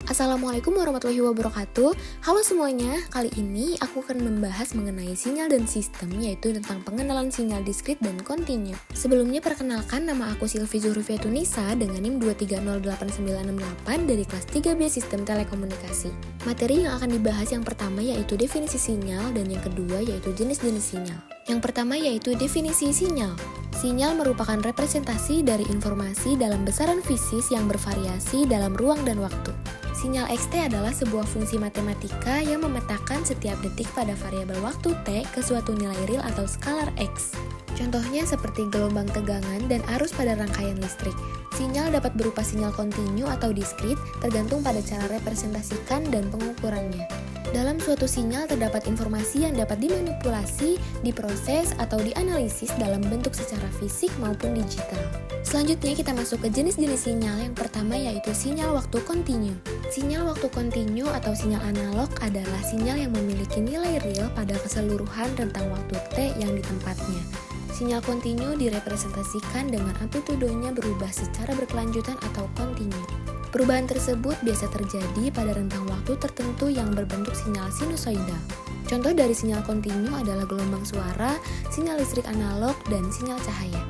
Assalamualaikum warahmatullahi wabarakatuh. Halo semuanya, kali ini aku akan membahas mengenai sinyal dan sistem, yaitu tentang pengenalan sinyal diskrit dan kontinu. Sebelumnya perkenalkan, nama aku Silvi Zuhrufiatunisa dengan NIM 2308968 dari kelas 3B Sistem Telekomunikasi. Materi yang akan dibahas yang pertama yaitu definisi sinyal dan yang kedua yaitu jenis-jenis sinyal. Yang pertama yaitu definisi sinyal. Sinyal merupakan representasi dari informasi dalam besaran fisis yang bervariasi dalam ruang dan waktu. Sinyal Xt adalah sebuah fungsi matematika yang memetakan setiap detik pada variabel waktu T ke suatu nilai real atau skalar X. Contohnya seperti gelombang tegangan dan arus pada rangkaian listrik. Sinyal dapat berupa sinyal kontinu atau diskrit, tergantung pada cara representasikan dan pengukurannya. Dalam suatu sinyal terdapat informasi yang dapat dimanipulasi, diproses, atau dianalisis dalam bentuk secara fisik maupun digital. Selanjutnya kita masuk ke jenis-jenis sinyal. Yang pertama yaitu sinyal waktu kontinu. Sinyal waktu kontinu atau sinyal analog adalah sinyal yang memiliki nilai real pada keseluruhan rentang waktu T yang ditempatnya. Sinyal kontinu direpresentasikan dengan amplitudonya berubah secara berkelanjutan atau kontinu. Perubahan tersebut biasa terjadi pada rentang waktu tertentu yang berbentuk sinyal sinusoidal. Contoh dari sinyal kontinu adalah gelombang suara, sinyal listrik analog, dan sinyal cahaya.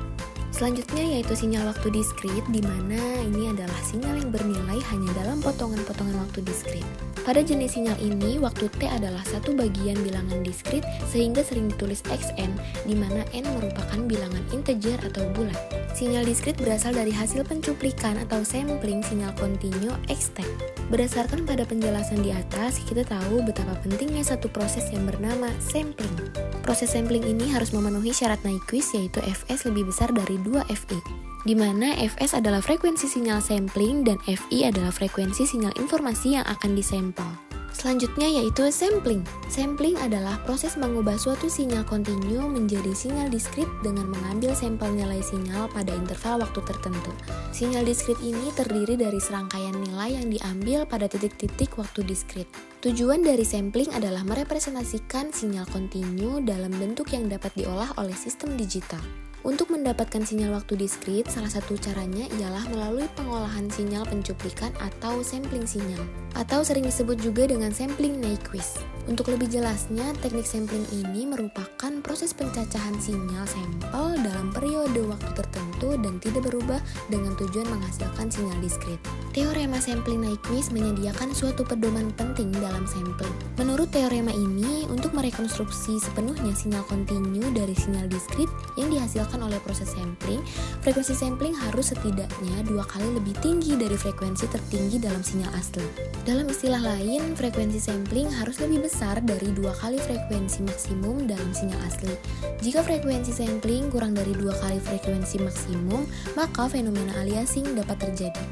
Selanjutnya yaitu sinyal waktu diskrit, di mana ini adalah sinyal yang bernilai hanya dalam potongan-potongan waktu diskrit. Pada jenis sinyal ini, waktu T adalah satu bagian bilangan diskrit sehingga sering ditulis Xn, di mana N merupakan bilangan integer atau bulat. Sinyal diskrit berasal dari hasil pencuplikan atau sampling sinyal kontinu Xt. Berdasarkan pada penjelasan di atas, kita tahu betapa pentingnya satu proses yang bernama sampling. Proses sampling ini harus memenuhi syarat Nyquist, yaitu Fs lebih besar dari 2 Fi, di mana Fs adalah frekuensi sinyal sampling dan Fi adalah frekuensi sinyal informasi yang akan disampel. Selanjutnya yaitu sampling. Sampling adalah proses mengubah suatu sinyal kontinu menjadi sinyal diskrit dengan mengambil sampel nilai sinyal pada interval waktu tertentu. Sinyal diskrit ini terdiri dari serangkaian nilai yang diambil pada titik-titik waktu diskrit. Tujuan dari sampling adalah merepresentasikan sinyal kontinu dalam bentuk yang dapat diolah oleh sistem digital. Untuk mendapatkan sinyal waktu diskrit, salah satu caranya ialah melalui pengolahan sinyal pencuplikan atau sampling sinyal, atau sering disebut juga dengan sampling Nyquist. Untuk lebih jelasnya, teknik sampling ini merupakan proses pencacahan sinyal sampel dalam periode waktu tertentu dan tidak berubah dengan tujuan menghasilkan sinyal diskrit. Teorema sampling Nyquist menyediakan suatu pedoman penting dalam sampling. Menurut teorema ini, untuk merekonstruksi sepenuhnya sinyal kontinu dari sinyal diskrit yang dihasilkan oleh proses sampling, frekuensi sampling harus setidaknya 2 kali lebih tinggi dari frekuensi tertinggi dalam sinyal asli. Dalam istilah lain, frekuensi sampling harus lebih besar dari 2 kali frekuensi maksimum dalam sinyal asli. Jika frekuensi sampling kurang dari 2 kali frekuensi maksimum, maka fenomena aliasing dapat terjadi.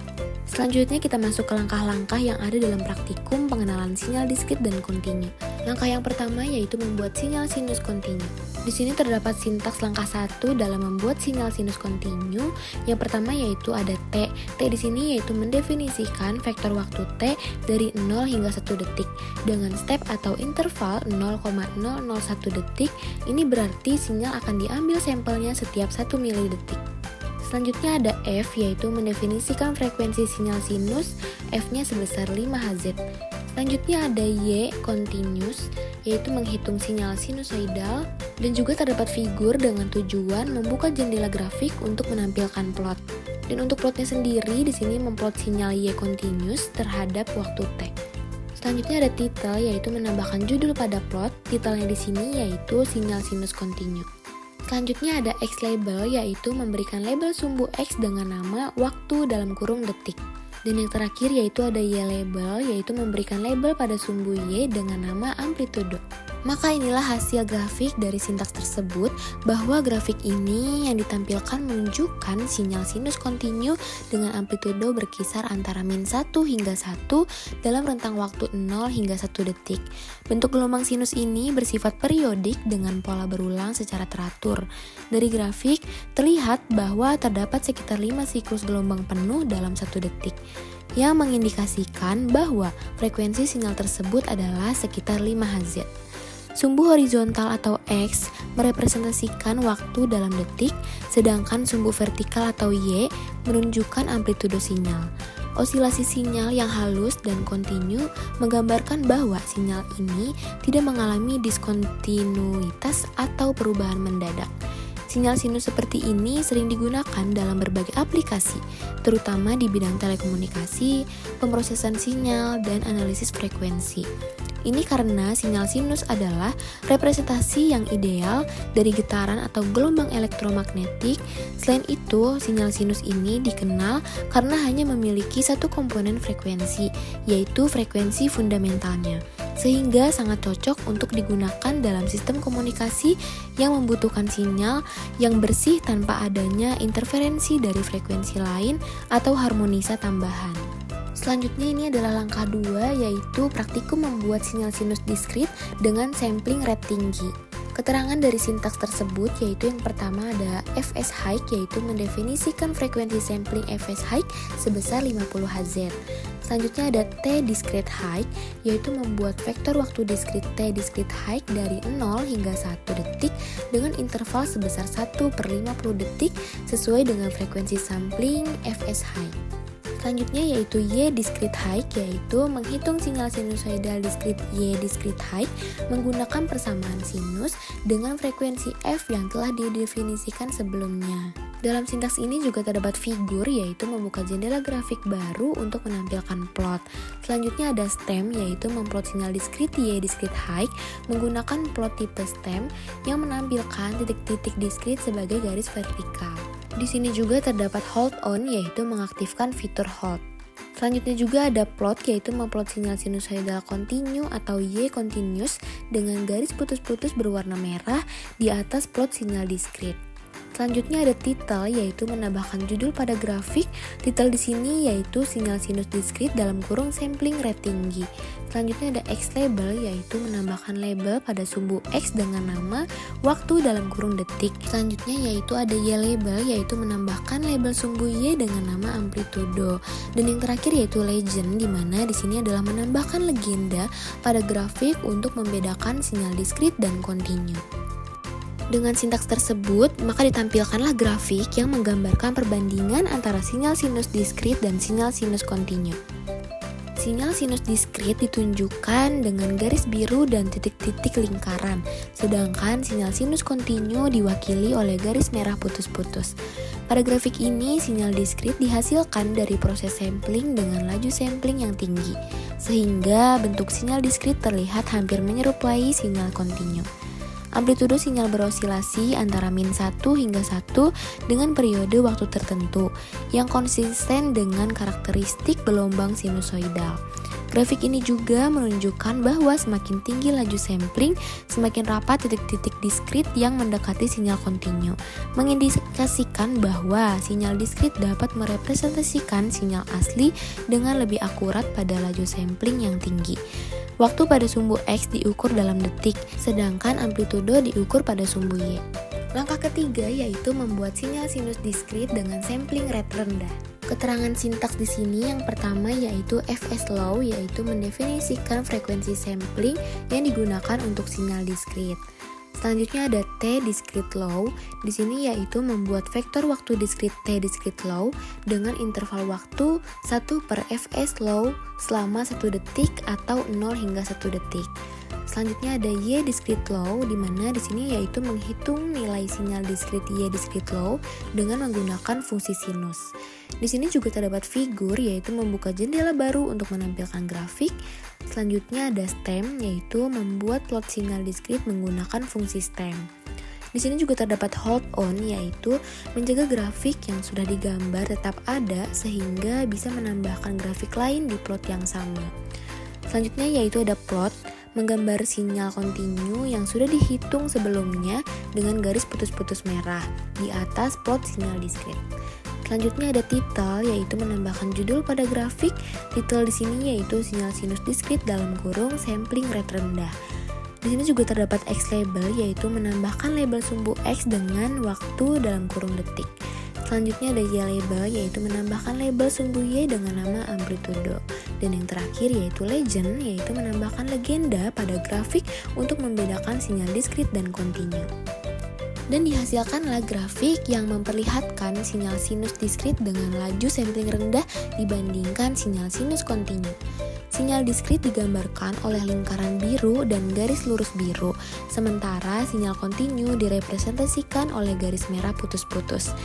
Selanjutnya kita masuk ke langkah-langkah yang ada dalam praktikum pengenalan sinyal diskrit dan kontinu. Langkah yang pertama yaitu membuat sinyal sinus kontinu. Di sini terdapat sintaks langkah 1 dalam membuat sinyal sinus kontinu. Yang pertama yaitu ada T. T di sini yaitu mendefinisikan vektor waktu T dari 0 hingga 1 detik dengan step atau interval 0,001 detik. Ini berarti sinyal akan diambil sampelnya setiap 1 milidetik. Selanjutnya ada F, yaitu mendefinisikan frekuensi sinyal sinus, F-nya sebesar 5 Hz. Selanjutnya ada Y, continuous, yaitu menghitung sinyal sinusoidal, dan juga terdapat figur dengan tujuan membuka jendela grafik untuk menampilkan plot. Dan untuk plotnya sendiri, di sini memplot sinyal Y continuous terhadap waktu T. Selanjutnya ada title, yaitu menambahkan judul pada plot. Titelnya di sini yaitu sinyal sinus kontinu. Selanjutnya ada X label, yaitu memberikan label sumbu X dengan nama waktu dalam kurung detik. Dan yang terakhir yaitu ada Y label, yaitu memberikan label pada sumbu Y dengan nama amplitudo. Maka inilah hasil grafik dari sintaks tersebut, bahwa grafik ini yang ditampilkan menunjukkan sinyal sinus kontinu dengan amplitudo berkisar antara min 1 hingga 1 dalam rentang waktu 0 hingga 1 detik. Bentuk gelombang sinus ini bersifat periodik dengan pola berulang secara teratur. Dari grafik, terlihat bahwa terdapat sekitar 5 siklus gelombang penuh dalam 1 detik, yang mengindikasikan bahwa frekuensi sinyal tersebut adalah sekitar 5 Hz. Sumbu horizontal atau X merepresentasikan waktu dalam detik, sedangkan sumbu vertikal atau Y menunjukkan amplitudo sinyal. Osilasi sinyal yang halus dan kontinu menggambarkan bahwa sinyal ini tidak mengalami diskontinuitas atau perubahan mendadak. Sinyal sinus seperti ini sering digunakan dalam berbagai aplikasi, terutama di bidang telekomunikasi, pemrosesan sinyal, dan analisis frekuensi. Ini karena sinyal sinus adalah representasi yang ideal dari getaran atau gelombang elektromagnetik. Selain itu, sinyal sinus ini dikenal karena hanya memiliki satu komponen frekuensi, yaitu frekuensi fundamentalnya, sehingga sangat cocok untuk digunakan dalam sistem komunikasi yang membutuhkan sinyal yang bersih tanpa adanya interferensi dari frekuensi lain atau harmonisa tambahan. Selanjutnya ini adalah langkah 2, yaitu praktikum membuat sinyal sinus diskrit dengan sampling rate tinggi. Keterangan dari sintaks tersebut yaitu yang pertama ada Fs high, yaitu mendefinisikan frekuensi sampling Fs high sebesar 50 Hz. Selanjutnya ada T discrete high, yaitu membuat vektor waktu diskrit T discrete high dari 0 hingga 1 detik dengan interval sebesar 1/50 detik sesuai dengan frekuensi sampling Fs high. Selanjutnya yaitu Y discrete high, yaitu menghitung sinyal sinusoidal diskrit Y discrete high menggunakan persamaan sinus dengan frekuensi F yang telah didefinisikan sebelumnya. Dalam sintaks ini juga terdapat figur, yaitu membuka jendela grafik baru untuk menampilkan plot. Selanjutnya ada stem, yaitu memplot sinyal diskrit Y discrete high menggunakan plot tipe stem yang menampilkan titik-titik diskrit sebagai garis vertikal. Di sini juga terdapat hold on, yaitu mengaktifkan fitur hold. Selanjutnya juga ada plot, yaitu memplot sinyal sinusoidal kontinu atau Y continuous dengan garis putus-putus berwarna merah di atas plot sinyal diskrit. Selanjutnya ada title, yaitu menambahkan judul pada grafik. Title di sini yaitu sinyal sinus diskrit dalam kurung sampling rate tinggi. Selanjutnya ada X label, yaitu menambahkan label pada sumbu X dengan nama waktu dalam kurung detik. Selanjutnya yaitu ada Y label, yaitu menambahkan label sumbu Y dengan nama amplitudo. Dan yang terakhir yaitu legend, di mana di sini adalah menambahkan legenda pada grafik untuk membedakan sinyal diskrit dan kontinu. Dengan sintaks tersebut, maka ditampilkanlah grafik yang menggambarkan perbandingan antara sinyal sinus diskrit dan sinyal sinus kontinu. Sinyal sinus diskrit ditunjukkan dengan garis biru dan titik-titik lingkaran, sedangkan sinyal sinus kontinu diwakili oleh garis merah putus-putus. Pada grafik ini, sinyal diskrit dihasilkan dari proses sampling dengan laju sampling yang tinggi, sehingga bentuk sinyal diskrit terlihat hampir menyerupai sinyal kontinu. Amplitudo sinyal berosilasi antara -1 hingga 1 dengan periode waktu tertentu yang konsisten dengan karakteristik gelombang sinusoidal. Grafik ini juga menunjukkan bahwa semakin tinggi laju sampling, semakin rapat titik-titik diskrit yang mendekati sinyal kontinu, mengindikasikan bahwa sinyal diskrit dapat merepresentasikan sinyal asli dengan lebih akurat pada laju sampling yang tinggi. Waktu pada sumbu X diukur dalam detik, sedangkan amplitudo diukur pada sumbu Y. Langkah ketiga yaitu membuat sinyal sinus diskrit dengan sampling rate rendah. Keterangan sintaks di sini yang pertama yaitu Fs low, yaitu mendefinisikan frekuensi sampling yang digunakan untuk sinyal diskrit. Selanjutnya ada T discrete low, di sini yaitu membuat vektor waktu diskrit T discrete low dengan interval waktu 1/Fs low selama 1 detik atau 0 hingga 1 detik. Selanjutnya ada Y discrete low, di mana di sini yaitu menghitung nilai sinyal diskrit Y discrete low dengan menggunakan fungsi sinus. Di sini juga terdapat figur, yaitu membuka jendela baru untuk menampilkan grafik. Selanjutnya ada stem, yaitu membuat plot sinyal diskrit menggunakan fungsi stem. Di sini juga terdapat hold on, yaitu menjaga grafik yang sudah digambar tetap ada sehingga bisa menambahkan grafik lain di plot yang sama. Selanjutnya yaitu ada plot, menggambar sinyal kontinu yang sudah dihitung sebelumnya dengan garis putus-putus merah di atas plot sinyal diskrit. Selanjutnya ada title, yaitu menambahkan judul pada grafik. Title di sini yaitu sinyal sinus diskrit dalam kurung sampling rate rendah. Di sini juga terdapat X label, yaitu menambahkan label sumbu X dengan waktu dalam kurung detik. Selanjutnya ada Y label, yaitu menambahkan label sumbu Y dengan nama amplitudo. Dan yang terakhir yaitu legend, yaitu menambahkan legenda pada grafik untuk membedakan sinyal diskrit dan kontinu. dan dihasilkanlah grafik yang memperlihatkan sinyal sinus diskrit dengan laju sampling rendah dibandingkan sinyal sinus kontinu. Sinyal diskrit digambarkan oleh lingkaran biru dan garis lurus biru, sementara sinyal kontinu direpresentasikan oleh garis merah putus-putus.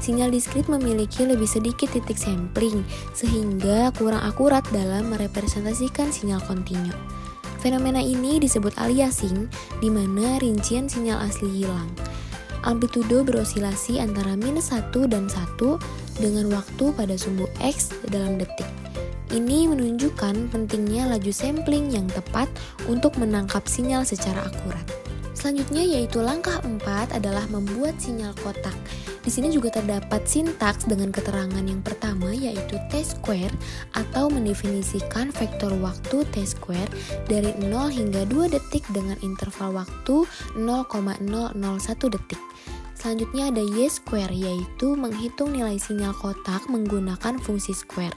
Sinyal diskrit memiliki lebih sedikit titik sampling, sehingga kurang akurat dalam merepresentasikan sinyal kontinu. Fenomena ini disebut aliasing, di mana rincian sinyal asli hilang. Amplitudo berosilasi antara -1 dan 1 dengan waktu pada sumbu X dalam detik. Ini menunjukkan pentingnya laju sampling yang tepat untuk menangkap sinyal secara akurat. Selanjutnya yaitu langkah 4 adalah membuat sinyal kotak. Di sini juga terdapat sintaks dengan keterangan yang pertama yaitu T-square atau mendefinisikan vektor waktu T-square dari 0 hingga 2 detik dengan interval waktu 0,001 detik. Selanjutnya ada Y-square yaitu menghitung nilai sinyal kotak menggunakan fungsi square.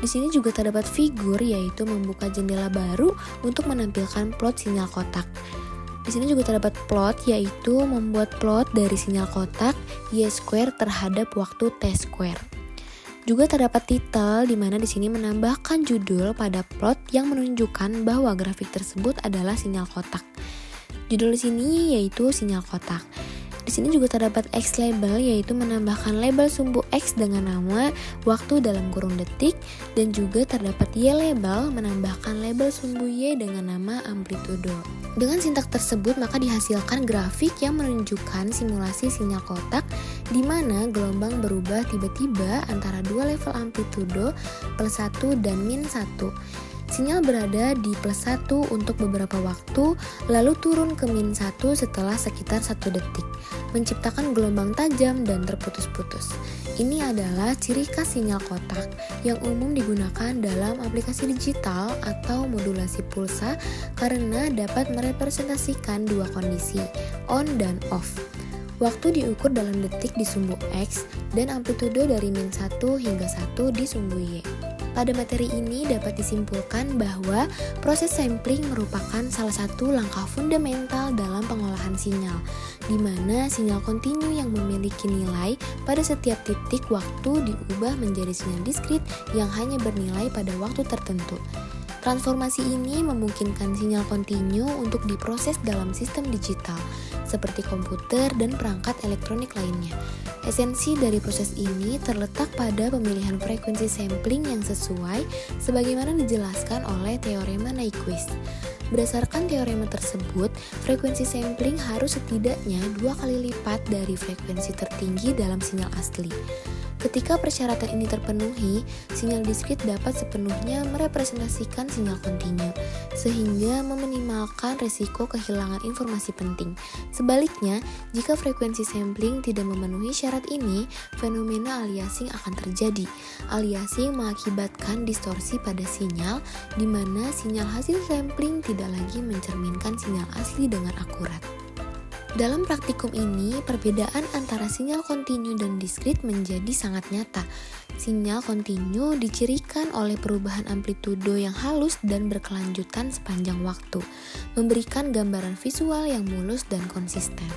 Di sini juga terdapat figur yaitu membuka jendela baru untuk menampilkan plot sinyal kotak. Di sini juga terdapat plot yaitu membuat plot dari sinyal kotak Y-square terhadap waktu T-square. Juga terdapat titel di mana di sini menambahkan judul pada plot yang menunjukkan bahwa grafik tersebut adalah sinyal kotak. Judul di sini yaitu sinyal kotak. Di sini juga terdapat X label yaitu menambahkan label sumbu X dengan nama waktu dalam kurung detik, dan juga terdapat Y label menambahkan label sumbu Y dengan nama amplitudo. Dengan sintaks tersebut maka dihasilkan grafik yang menunjukkan simulasi sinyal kotak di mana gelombang berubah tiba-tiba antara dua level amplitudo +1 dan -1. Sinyal berada di +1 untuk beberapa waktu, lalu turun ke -1 setelah sekitar 1 detik, menciptakan gelombang tajam dan terputus-putus. Ini adalah ciri khas sinyal kotak yang umum digunakan dalam aplikasi digital atau modulasi pulsa karena dapat merepresentasikan dua kondisi, on dan off. Waktu diukur dalam detik di sumbu X dan amplitudo dari -1 hingga 1 di sumbu Y. Pada materi ini dapat disimpulkan bahwa proses sampling merupakan salah satu langkah fundamental dalam pengolahan sinyal, di mana sinyal kontinu yang memiliki nilai pada setiap titik waktu diubah menjadi sinyal diskrit yang hanya bernilai pada waktu tertentu. Transformasi ini memungkinkan sinyal kontinu untuk diproses dalam sistem digital, seperti komputer dan perangkat elektronik lainnya. Esensi dari proses ini terletak pada pemilihan frekuensi sampling yang sesuai sebagaimana dijelaskan oleh teorema Nyquist. Berdasarkan teorema tersebut, frekuensi sampling harus setidaknya 2 kali lipat dari frekuensi tertinggi dalam sinyal asli. Ketika persyaratan ini terpenuhi, sinyal diskrit dapat sepenuhnya merepresentasikan sinyal kontinu, sehingga meminimalkan resiko kehilangan informasi penting. Sebaliknya, jika frekuensi sampling tidak memenuhi syarat ini, fenomena aliasing akan terjadi. Aliasing mengakibatkan distorsi pada sinyal, di mana sinyal hasil sampling tidak lagi mencerminkan sinyal asli dengan akurat. Dalam praktikum ini, perbedaan antara sinyal kontinu dan diskrit menjadi sangat nyata. Sinyal kontinu dicirikan oleh perubahan amplitudo yang halus dan berkelanjutan sepanjang waktu, memberikan gambaran visual yang mulus dan konsisten.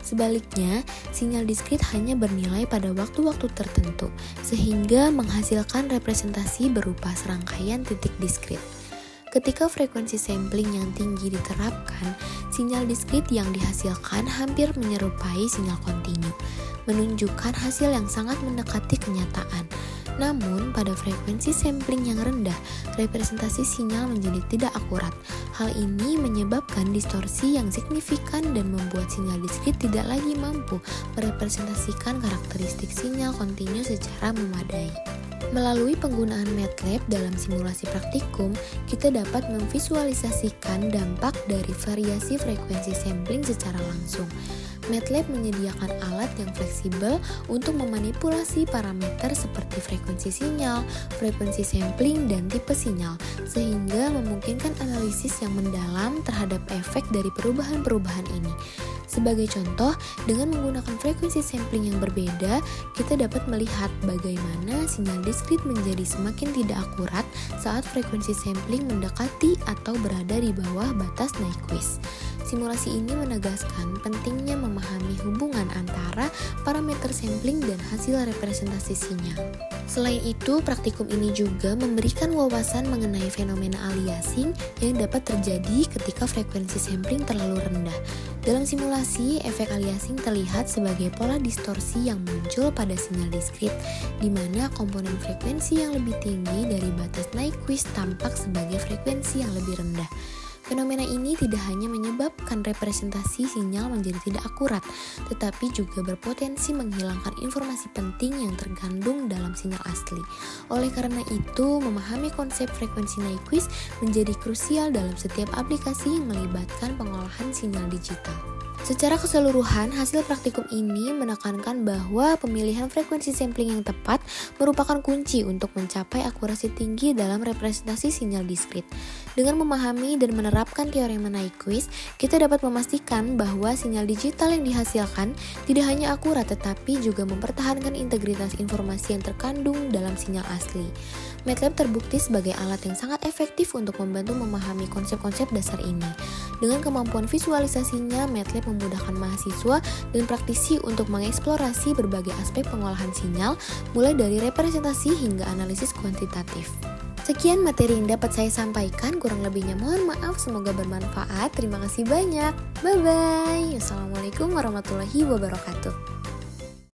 Sebaliknya, sinyal diskrit hanya bernilai pada waktu-waktu tertentu, sehingga menghasilkan representasi berupa serangkaian titik diskrit. Ketika frekuensi sampling yang tinggi diterapkan, sinyal diskrit yang dihasilkan hampir menyerupai sinyal kontinu, menunjukkan hasil yang sangat mendekati kenyataan. Namun, pada frekuensi sampling yang rendah, representasi sinyal menjadi tidak akurat. Hal ini menyebabkan distorsi yang signifikan dan membuat sinyal diskrit tidak lagi mampu merepresentasikan karakteristik sinyal kontinu secara memadai. Melalui penggunaan MATLAB dalam simulasi praktikum, kita dapat memvisualisasikan dampak dari variasi frekuensi sampling secara langsung. MATLAB menyediakan alat yang fleksibel untuk memanipulasi parameter seperti frekuensi sinyal, frekuensi sampling, dan tipe sinyal, sehingga memungkinkan analisis yang mendalam terhadap efek dari perubahan-perubahan ini. Sebagai contoh, dengan menggunakan frekuensi sampling yang berbeda, kita dapat melihat bagaimana sinyal diskrit menjadi semakin tidak akurat saat frekuensi sampling mendekati atau berada di bawah batas Nyquist. Simulasi ini menegaskan pentingnya memahami hubungan antara parameter sampling dan hasil representasi sinyal. Selain itu, praktikum ini juga memberikan wawasan mengenai fenomena aliasing yang dapat terjadi ketika frekuensi sampling terlalu rendah. Dalam simulasi, efek aliasing terlihat sebagai pola distorsi yang muncul pada sinyal diskrit, di mana komponen frekuensi yang lebih tinggi dari batas Nyquist tampak sebagai frekuensi yang lebih rendah. Fenomena ini tidak hanya menyebabkan representasi sinyal menjadi tidak akurat, tetapi juga berpotensi menghilangkan informasi penting yang terkandung dalam sinyal asli. Oleh karena itu, memahami konsep frekuensi Nyquist menjadi krusial dalam setiap aplikasi yang melibatkan pengolahan sinyal digital. Secara keseluruhan, hasil praktikum ini menekankan bahwa pemilihan frekuensi sampling yang tepat merupakan kunci untuk mencapai akurasi tinggi dalam representasi sinyal diskrit. Dengan memahami dan menerapkan teorema Nyquist, kita dapat memastikan bahwa sinyal digital yang dihasilkan tidak hanya akurat tetapi juga mempertahankan integritas informasi yang terkandung dalam sinyal asli. MATLAB terbukti sebagai alat yang sangat efektif untuk membantu memahami konsep-konsep dasar ini. Dengan kemampuan visualisasinya, MATLAB memudahkan mahasiswa dan praktisi untuk mengeksplorasi berbagai aspek pengolahan sinyal, mulai dari representasi hingga analisis kuantitatif. Sekian materi yang dapat saya sampaikan, kurang lebihnya mohon maaf, semoga bermanfaat. Terima kasih banyak. Bye-bye. Assalamualaikum warahmatullahi wabarakatuh.